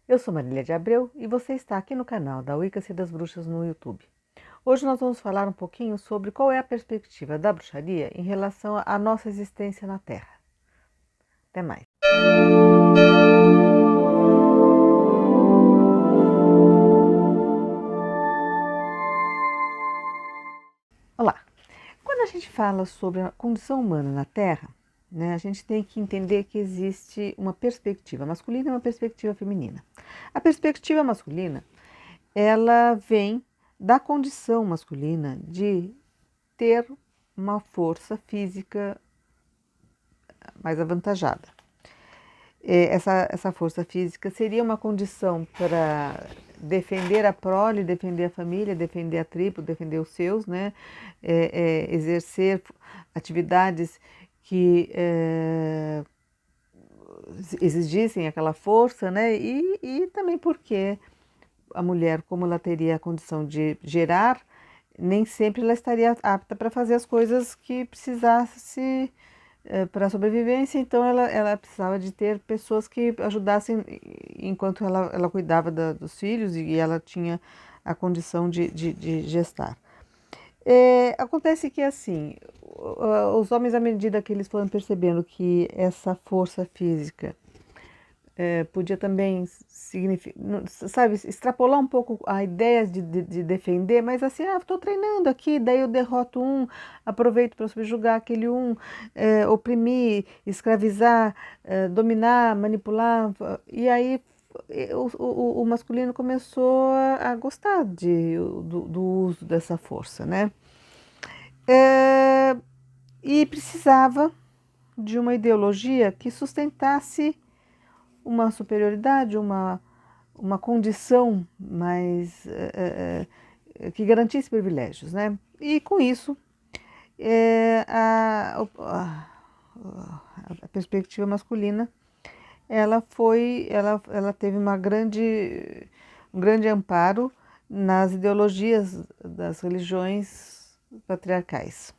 Eu sou Marília de Abreu e você está aqui no canal da Wicca das Bruxas no YouTube. Hoje nós vamos falar um pouquinho sobre qual é a perspectiva da bruxaria em relação à nossa existência na Terra. Até mais. Olá! Quando a gente fala sobre a condição humana na Terra, a gente tem que entender que existe uma perspectiva masculina e uma perspectiva feminina. A perspectiva masculina, ela vem da condição masculina de ter uma força física mais avantajada. Essa força física seria uma condição para defender a prole, defender a família, defender a tribo, defender os seus, né? Exercer atividades que exigissem aquela força, né? E também porque a mulher, como ela teria a condição de gerar, nem sempre ela estaria apta para fazer as coisas que precisasse para a sobrevivência, então ela precisava de ter pessoas que ajudassem enquanto ela cuidava dos filhos e ela tinha a condição de gestar. Acontece que assim, os homens, à medida que eles foram percebendo que essa força física podia também sabe, extrapolar um pouco a ideia de defender, mas assim, estou treinando aqui, daí eu derroto um, aproveito para subjugar aquele um, oprimir, escravizar, dominar, manipular, e aí o masculino começou a gostar do uso dessa força, né? E precisava de uma ideologia que sustentasse uma superioridade, uma condição mais que garantisse privilégios, né? E com isso a perspectiva masculina ela teve um grande amparo nas ideologias das religiões patriarcais,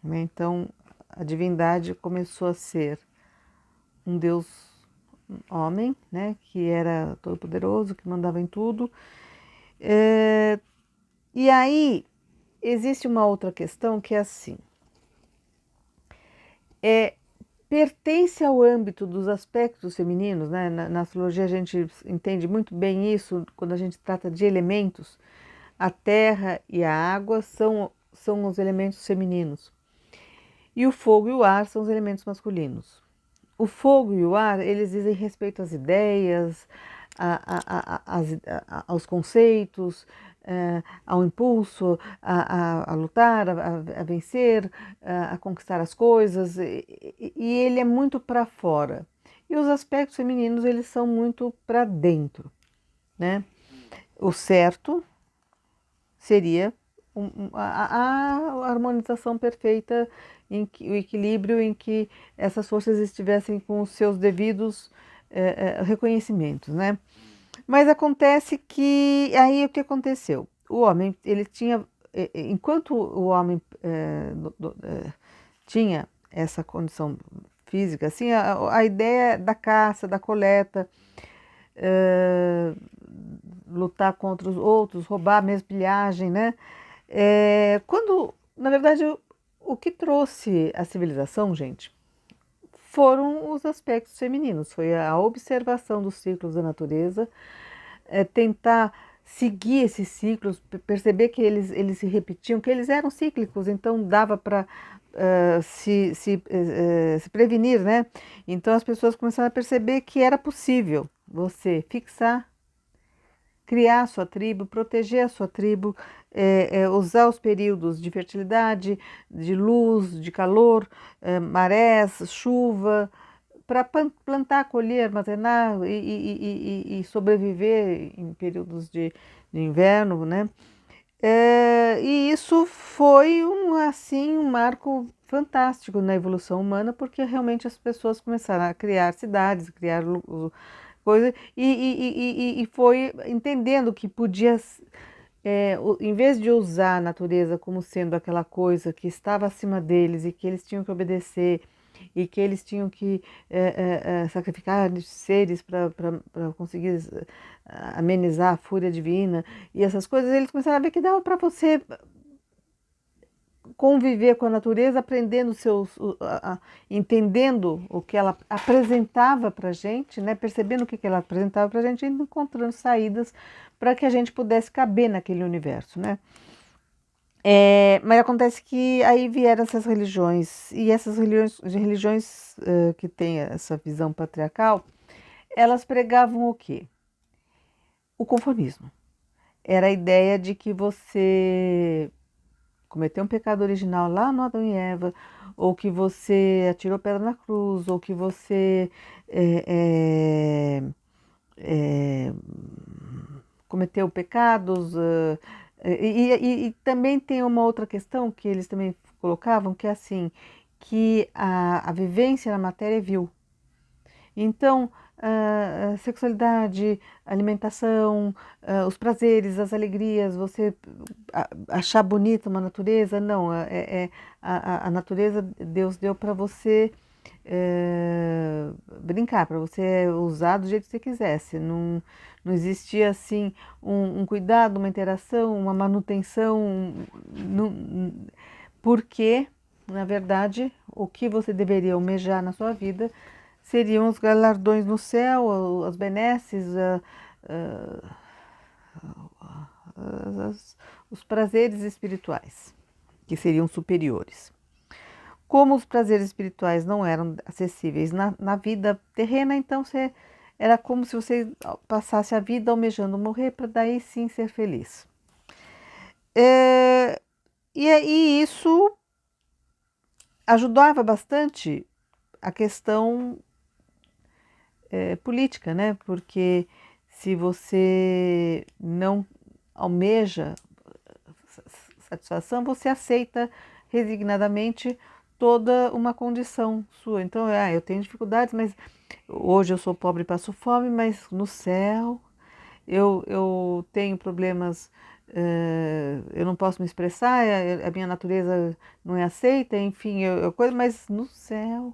né? Então a divindade começou a ser um Deus homem, né, que era todo-poderoso, que mandava em tudo. E aí existe uma outra questão que é assim, pertence ao âmbito dos aspectos femininos, né? Na astrologia a gente entende muito bem isso quando a gente trata de elementos. A terra e a água são os elementos femininos e o fogo e o ar são os elementos masculinos. O fogo e o ar, eles dizem respeito às ideias, aos conceitos, ao impulso, a lutar, a vencer, a conquistar as coisas, e ele é muito para fora. E os aspectos femininos, eles são muito para dentro, né? O certo seria a harmonização perfeita, o equilíbrio em que essas forças estivessem com os seus devidos reconhecimentos, né? Mas acontece que aí o que aconteceu? O homem, ele tinha, enquanto o homem tinha essa condição física, assim, a ideia da caça, da coleta, lutar contra os outros, roubar mesmo pilhagem, né? Na verdade, o que trouxe a civilização, gente, foram os aspectos femininos, foi a observação dos ciclos da natureza, tentar seguir esses ciclos, perceber que eles se repetiam, que eles eram cíclicos, então dava para se prevenir, né? Então as pessoas começaram a perceber que era possível você fixar, criar a sua tribo, proteger a sua tribo, usar os períodos de fertilidade, de luz, de calor, marés, chuva, para plantar, colher, armazenar e sobreviver em períodos de inverno, né? E isso foi um marco fantástico na evolução humana, porque realmente as pessoas começaram a criar cidades, criar coisa, e foi entendendo que podia, em vez de usar a natureza como sendo aquela coisa que estava acima deles e que eles tinham que obedecer e que eles tinham que sacrificar seres para conseguir amenizar a fúria divina e essas coisas, eles começaram a ver que dava para você conviver com a natureza, aprendendo entendendo o que ela apresentava para a gente, né? Percebendo o que ela apresentava para a gente, e encontrando saídas para que a gente pudesse caber naquele universo, né? Mas acontece que aí vieram essas religiões, e essas religiões que têm essa visão patriarcal, elas pregavam o quê? O conformismo. Era a ideia de que você cometeu um pecado original lá no Adão e Eva, ou que você atirou pedra na cruz, ou que você é, é, cometeu pecados. E também tem uma outra questão que eles também colocavam, que é assim, que a vivência na matéria é vil. Então, sexualidade, alimentação, os prazeres, as alegrias, você achar bonita uma natureza, não, a natureza Deus deu para você brincar, para você usar do jeito que você quisesse. Não, não existia assim um cuidado, uma interação, uma manutenção, porque, na verdade, o que você deveria almejar na sua vida seriam os galardões no céu, as benesses, os prazeres espirituais, que seriam superiores. Como os prazeres espirituais não eram acessíveis na vida terrena, então era como se você passasse a vida almejando morrer para daí sim ser feliz. E isso ajudava bastante a questão política, né? Porque se você não almeja satisfação, você aceita resignadamente toda uma condição sua. Então, eu tenho dificuldades, mas hoje eu sou pobre e passo fome, mas no céu eu tenho problemas, eu não posso me expressar, a minha natureza não é aceita, enfim, coisa, mas no céu.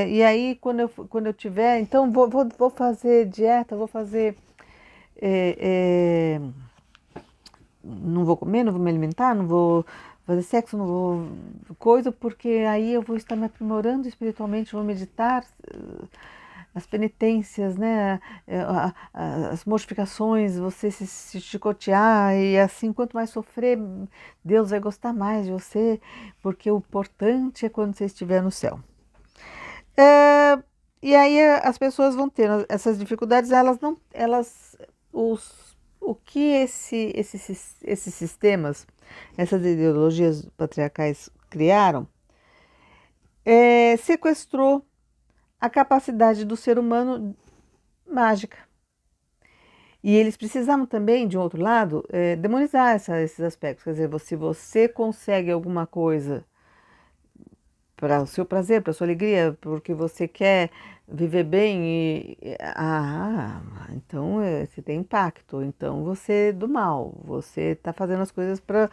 E aí, quando eu tiver, então vou fazer dieta, vou fazer. é, é, não vou comer, não vou me alimentar, não vou fazer sexo, não vou coisa, porque aí eu vou estar me aprimorando espiritualmente, vou meditar as penitências, né, as mortificações, você se chicotear e assim, quanto mais sofrer, Deus vai gostar mais de você, porque o importante é quando você estiver no céu. E aí as pessoas vão ter essas dificuldades, elas não, elas, o que esses sistemas, essas ideologias patriarcais criaram, sequestrou a capacidade do ser humano mágica. E eles precisavam também, de um outro lado, demonizar esses aspectos. Quer dizer, se você consegue alguma coisa para o seu prazer, para a sua alegria, porque você quer viver bem então você tem impacto, então você é do mal, você está fazendo as coisas para,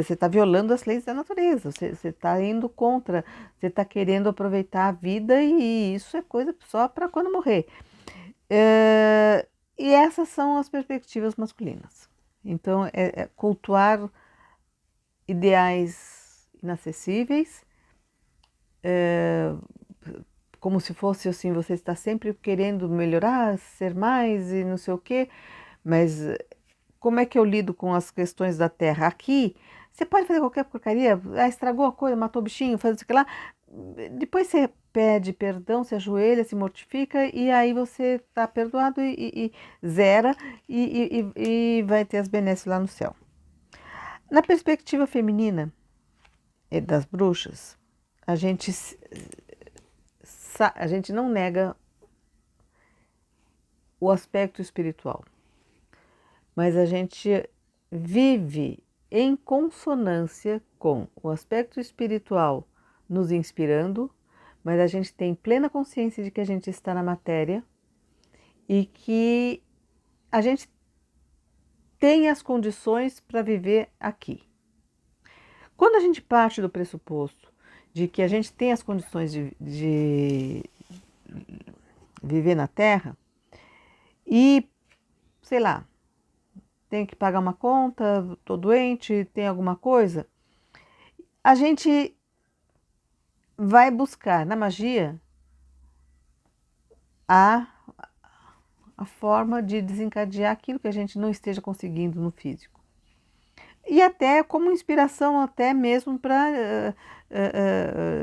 você está violando as leis da natureza, você está indo contra, você está querendo aproveitar a vida e isso é coisa só para quando morrer. E essas são as perspectivas masculinas. Então, cultuar ideais inacessíveis, como se fosse assim, você está sempre querendo melhorar, ser mais e não sei o quê, mas como é que eu lido com as questões da terra? Aqui, você pode fazer qualquer porcaria, estragou a coisa, matou o bichinho, faz isso que lá, depois você pede perdão, se ajoelha, se mortifica e aí você está perdoado e zera e vai ter as benesses lá no céu. Na perspectiva feminina das bruxas, a gente a gente não nega o aspecto espiritual, mas a gente vive em consonância com o aspecto espiritual nos inspirando, mas a gente tem plena consciência de que a gente está na matéria e que a gente tem as condições para viver aqui. Quando a gente parte do pressuposto de que a gente tem as condições de viver na Terra e, sei lá, tem que pagar uma conta, estou doente, tem alguma coisa, a gente vai buscar na magia a, a forma de desencadear aquilo que a gente não esteja conseguindo no físico. E até como inspiração, até mesmo para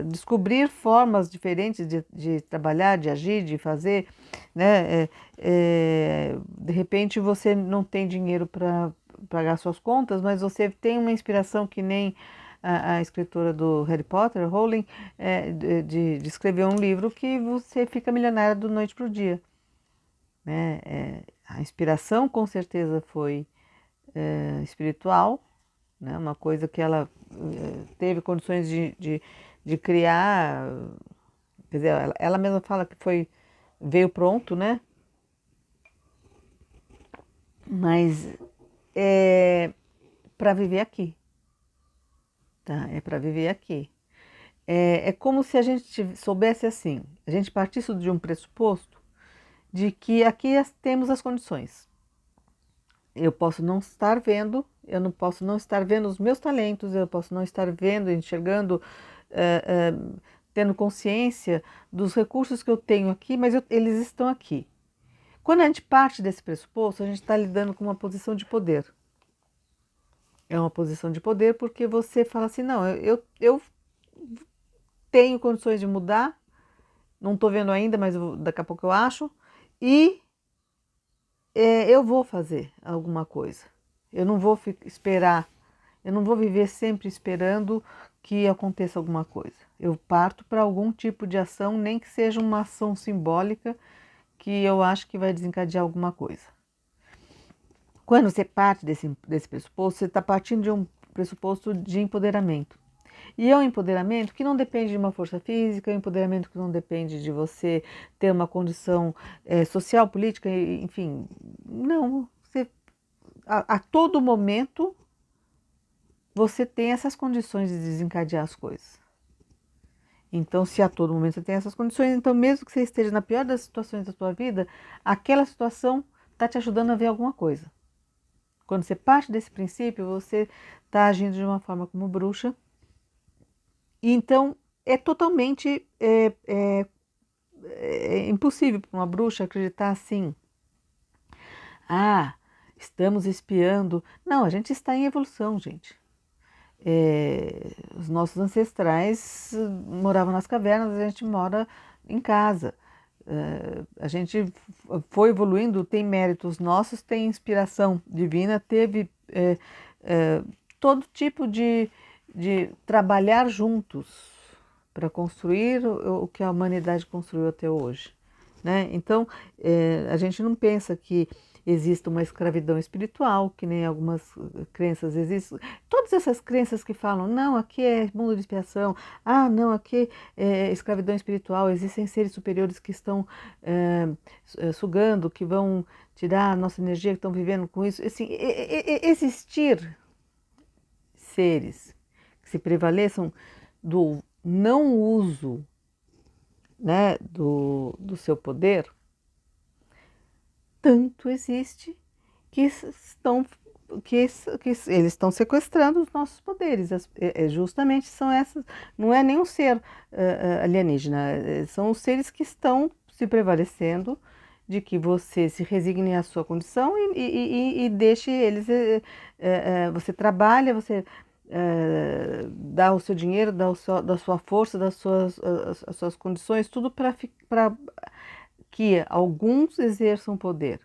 descobrir formas diferentes de trabalhar, de agir, de fazer, né? De repente você não tem dinheiro para pagar suas contas, mas você tem uma inspiração que nem a escritora do Harry Potter, Rowling, de escrever um livro que você fica milionária do noite para o dia, né? A inspiração com certeza foi espiritual, né? Uma coisa que ela teve condições de criar, quer dizer, ela mesma fala que veio pronto, né? Mas é para viver aqui, tá? É para viver aqui. É como se a gente soubesse assim, a gente partisse de um pressuposto de que aqui temos as condições. Eu posso não estar vendo, eu não posso não estar vendo os meus talentos, eu posso não estar vendo, enxergando, eh, eh, tendo consciência dos recursos que eu tenho aqui, mas eles estão aqui. Quando a gente parte desse pressuposto, a gente está lidando com uma posição de poder. É uma posição de poder porque você fala assim, não, eu tenho condições de mudar, não estou vendo ainda, mas daqui a pouco eu acho, e eu vou fazer alguma coisa. Eu não vou esperar, eu não vou viver sempre esperando que aconteça alguma coisa. Eu parto para algum tipo de ação, nem que seja uma ação simbólica, que eu acho que vai desencadear alguma coisa. Quando você parte desse pressuposto, você está partindo de um pressuposto de empoderamento. E é um empoderamento que não depende de uma força física, é um empoderamento que não depende de você ter uma condição social, política, enfim. Não, a todo momento você tem essas condições de desencadear as coisas. Então, se a todo momento você tem essas condições, então mesmo que você esteja na pior das situações da sua vida, aquela situação está te ajudando a ver alguma coisa. Quando você parte desse princípio, você está agindo de uma forma como bruxa. E então é totalmente impossível para uma bruxa acreditar assim. Ah, estamos espiando. Não, a gente está em evolução, gente. Os nossos ancestrais moravam nas cavernas, a gente mora em casa. A gente foi evoluindo, tem méritos nossos, tem inspiração divina, teve todo tipo de trabalhar juntos para construir o que a humanidade construiu até hoje, né? Então, a gente não pensa que existe uma escravidão espiritual, que nem algumas crenças existem. Todas essas crenças que falam, não, aqui é mundo de expiação, ah, não, aqui é escravidão espiritual, existem seres superiores que estão sugando, que vão tirar a nossa energia, que estão vivendo com isso. Assim, existir seres que se prevaleçam do não uso, né, do seu poder, tanto existe que estão que eles estão sequestrando os nossos poderes. Justamente são essas, não é nenhum ser alienígena, são os seres que estão se prevalecendo de que você se resigne à sua condição e deixe eles. Você trabalha, você dá o seu dinheiro, da sua força, as suas condições, tudo para que alguns exerçam poder.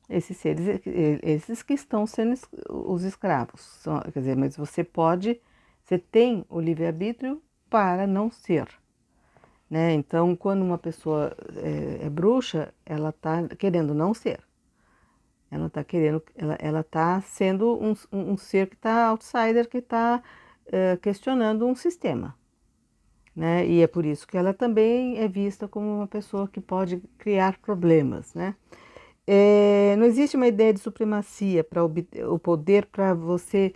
Esses seres, esses que estão sendo os escravos. Quer dizer, mas você tem o livre-arbítrio para não ser, né? Então, quando uma pessoa é bruxa, ela está querendo não ser. Ela está querendo, ela está sendo um ser que está outsider, que está questionando um sistema, né? E é por isso que ela também é vista como uma pessoa que pode criar problemas, né? Não existe uma ideia de supremacia para o poder para você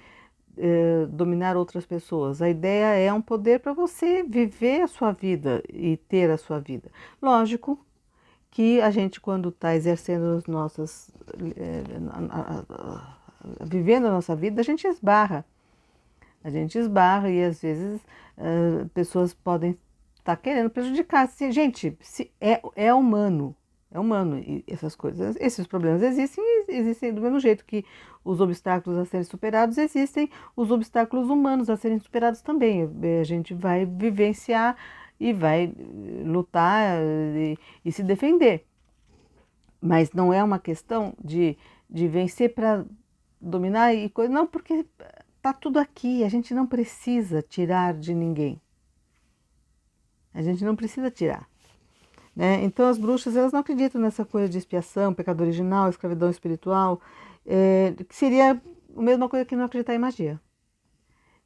dominar outras pessoas. A ideia é um poder para você viver a sua vida e ter a sua vida. Lógico que a gente, quando está exercendo as nossas, vivendo a nossa vida, a gente esbarra. A gente esbarra e às vezes pessoas podem estar querendo prejudicar. Se, gente, é humano, é humano e essas coisas, esses problemas existem do mesmo jeito que os obstáculos a serem superados, existem os obstáculos humanos a serem superados também. A gente vai vivenciar e vai lutar e se defender. Mas não é uma questão de vencer para dominar e coisa, não, porque tá tudo aqui, a gente não precisa tirar de ninguém. A gente não precisa tirar, né? Então as bruxas, elas não acreditam nessa coisa de expiação, pecado original, escravidão espiritual, que seria a mesma coisa que não acreditar em magia,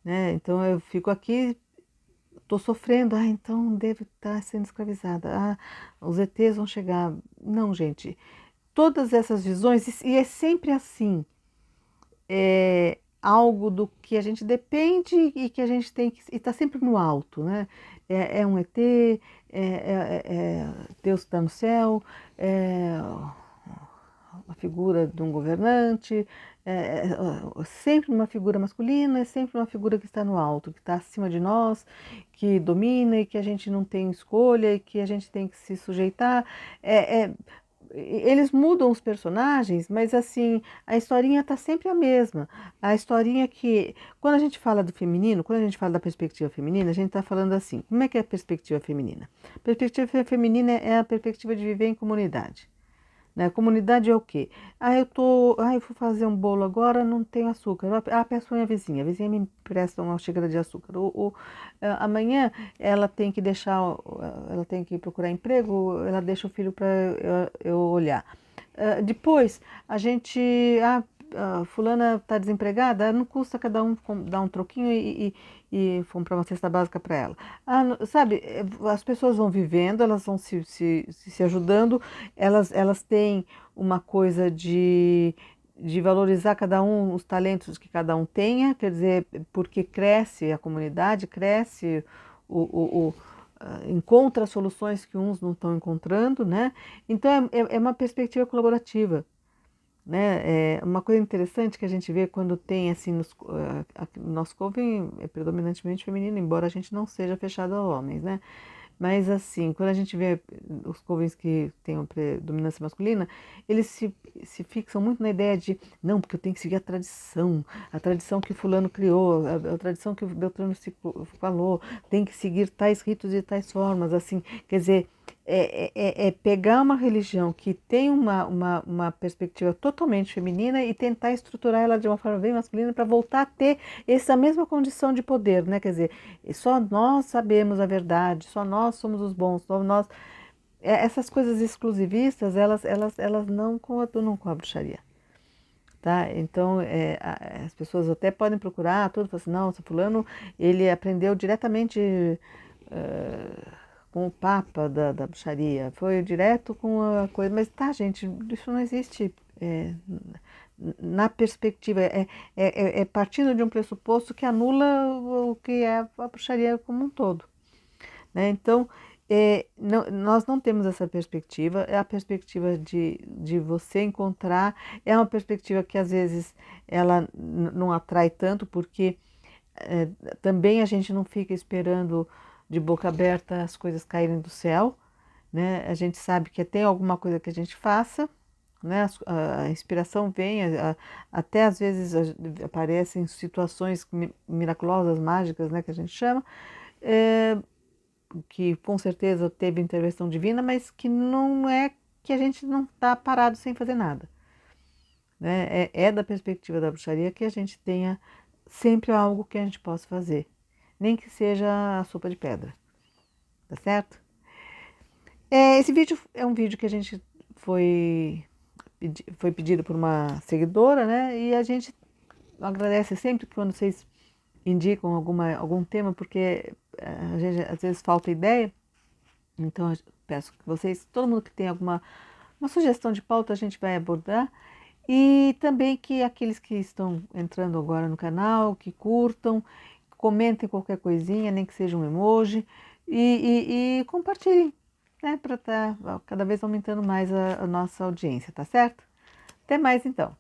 né? Então eu fico aqui, estou sofrendo, então devo estar sendo escravizada, os ETs vão chegar. Não, gente, todas essas visões, e é sempre assim, é algo do que a gente depende e que a gente tem que está sempre no alto, né? É um ET, Deus está no céu, é uma figura de um governante, sempre uma figura masculina, é sempre uma figura que está no alto, que está acima de nós, que domina e que a gente não tem escolha e que a gente tem que se sujeitar. Eles mudam os personagens, mas assim, a historinha está sempre a mesma. A historinha que, quando a gente fala do feminino, quando a gente fala da perspectiva feminina, a gente está falando assim, como é que é a perspectiva feminina? A perspectiva feminina é a perspectiva de viver em comunidade. Né? Comunidade é o quê? Eu vou fazer um bolo agora, não tenho açúcar. Peço para a vizinha me empresta uma xícara de açúcar. Amanhã ela tem que ela tem que procurar emprego, ela deixa o filho para eu olhar. Depois, a gente, fulana está desempregada, não custa cada um dar um troquinho e comprar uma cesta básica para ela. Sabe, as pessoas vão vivendo, elas vão se ajudando, elas têm uma coisa de valorizar cada um, os talentos que cada um tenha, quer dizer, porque cresce a comunidade, cresce encontra soluções que uns não estão encontrando, né? Então é uma perspectiva colaborativa, né? É uma coisa interessante que a gente vê quando tem assim no nosso coven é predominantemente feminino, embora a gente não seja fechado a homens, né? Mas assim, quando a gente vê os covens que têm uma predominância masculina, eles se fixam muito na ideia de, não, porque eu tenho que seguir a tradição que fulano criou, a tradição que o Beltrano falou, tem que seguir tais ritos e tais formas, assim, quer dizer, é pegar uma religião que tem uma perspectiva totalmente feminina e tentar estruturar ela de uma forma bem masculina para voltar a ter essa mesma condição de poder, né? Quer dizer, só nós sabemos a verdade, só nós somos os bons, só nós. Essas coisas exclusivistas, elas não coadunam com a bruxaria. Tá? Então, as pessoas até podem procurar tudo, falar assim, não, esse fulano, ele aprendeu diretamente com o Papa da bruxaria, foi direto com a coisa, mas tá, gente, isso não existe na perspectiva, partindo de um pressuposto que anula o que é a bruxaria como um todo, né? Então, nós não temos essa perspectiva, é a perspectiva de você encontrar, é uma perspectiva que às vezes ela não atrai tanto, porque também a gente não fica esperando de boca aberta as coisas caírem do céu, né? A gente sabe que tem alguma coisa que a gente faça, né? A inspiração vem, até às vezes aparecem situações miraculosas, mágicas, né, que a gente chama, que com certeza teve intervenção divina, mas que não é que a gente não está parado sem fazer nada, né? É da perspectiva da bruxaria que a gente tenha sempre algo que a gente possa fazer, nem que seja a sopa de pedra, tá certo? Esse vídeo é um vídeo que a gente foi pedido por uma seguidora, né? E a gente agradece sempre quando vocês indicam algum tema, porque a gente às vezes falta ideia. Então, eu peço que vocês, todo mundo que tem uma sugestão de pauta, a gente vai abordar. E também que aqueles que estão entrando agora no canal, que curtam, comentem qualquer coisinha, nem que seja um emoji, e compartilhem, né, para estar cada vez aumentando mais a nossa audiência, tá certo? Até mais então.